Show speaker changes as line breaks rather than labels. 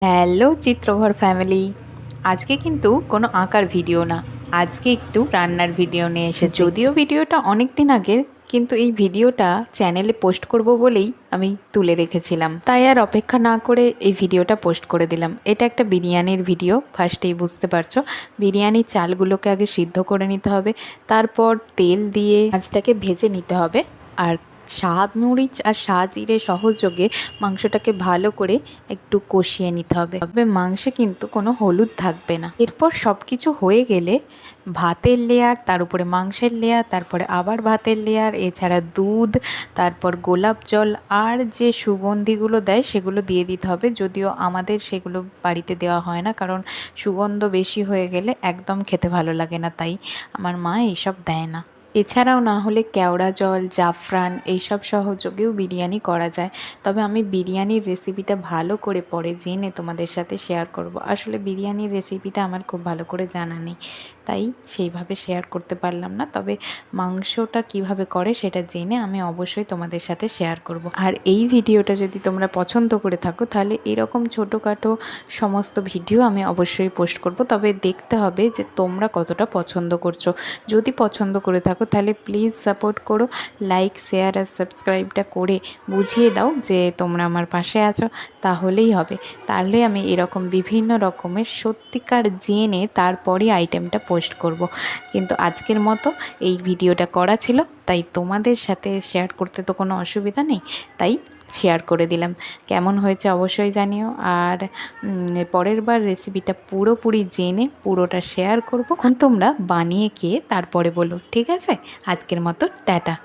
Hello চিত্রঘর family. আজকে কিন্তু কোনো আঁকার ভিডিও না, আজকে একটু রান্নার ভিডিও নিয়ে এসেছি। যদিও ভিডিওটা অনেক দিন আগের, কিন্তু এই ভিডিওটা চ্যানেলে পোস্ট করব বলেই আমি তুলে রেখেছিলাম, তাই আর অপেক্ষা না করে এই ভিডিওটা পোস্ট করে দিলাম। এটা একটা বিরিয়ানির ভিডিও। ফার্স্টেই বুঝতে পারছো, বিরিয়ানির চালগুলোকে আগে সিদ্ধ করে নিতে হবে, তারপর তেল দিয়ে মাছটাকে ভেজে নিতে হবে, আর মরিচ আর জিরে সহযোগে মাংসটাকে ভালো করে একটু কষিয়ে নিতে হবে। তবে মাংসে কিন্তু কোনো হলুদ থাকবে না। এরপর সব কিছু হয়ে গেলে ভাতের লেয়ার, তার উপরে মাংসের লেয়ার, তারপরে আবার ভাতের লেয়ার, এছাড়া দুধ, তারপর গোলাপ জল আর যে সুগন্ধিগুলো দেয় সেগুলো দিয়ে দিতে হবে। যদিও আমাদের সেগুলো বাড়িতে দেওয়া হয় না, কারণ সুগন্ধ বেশি হয়ে গেলে একদম খেতে ভালো লাগে না, তাই আমার মা এইসব দেয় না। এছাড়াও না হলে কেওড়া জল, জাফরান এইসব সহযোগেও বিরিয়ানি করা যায়। তবে আমি বিরিয়ানির রেসিপিটা ভালো করে পরে জেনে তোমাদের সাথে শেয়ার করব। আসলে বিরিয়ানির রেসিপিটা আমার খুব ভালো করে জানা নেই, তাই সেইভাবে শেয়ার করতে পারলাম না। তবে মাংসটা কিভাবে করে সেটা জেনে আমি অবশ্যই তোমাদের সাথে শেয়ার করব। আর এই ভিডিওটা যদি তোমরা পছন্দ করে থাকো, তাহলে এরকম ছোটোখাটো সমস্ত ভিডিও আমি অবশ্যই পোস্ট করব। তবে দেখতে হবে যে তোমরা কতটা পছন্দ করছো। যদি পছন্দ করে থাকো তাহলে প্লিজ সাপোর্ট করো, লাইক, শেয়ার আর সাবস্ক্রাইবটা করে বুঝিয়ে দাও যে তোমরা আমার পাশে আছো, তাহলেই হবে। তাহলে আমি এরকম বিভিন্ন রকমের সত্যিকার জেনে তারপরই আইটেমটা পোস্ট করব। কিন্তু আজকের মতো এই ভিডিওটা করা ছিল, তাই তোমাদের সাথে শেয়ার করতে তো কোনো অসুবিধা নেই, তাই শেয়ার করে দিলাম। কেমন হয়েছে অবশ্যই জানিও। আর পরের বার রেসিপিটা পুরোপুরি জেনে পুরোটা শেয়ার করব। এখন তোমরা বানিয়ে খেয়ে তারপরে বলো, ঠিক আছে? আজকের মতো টাটা।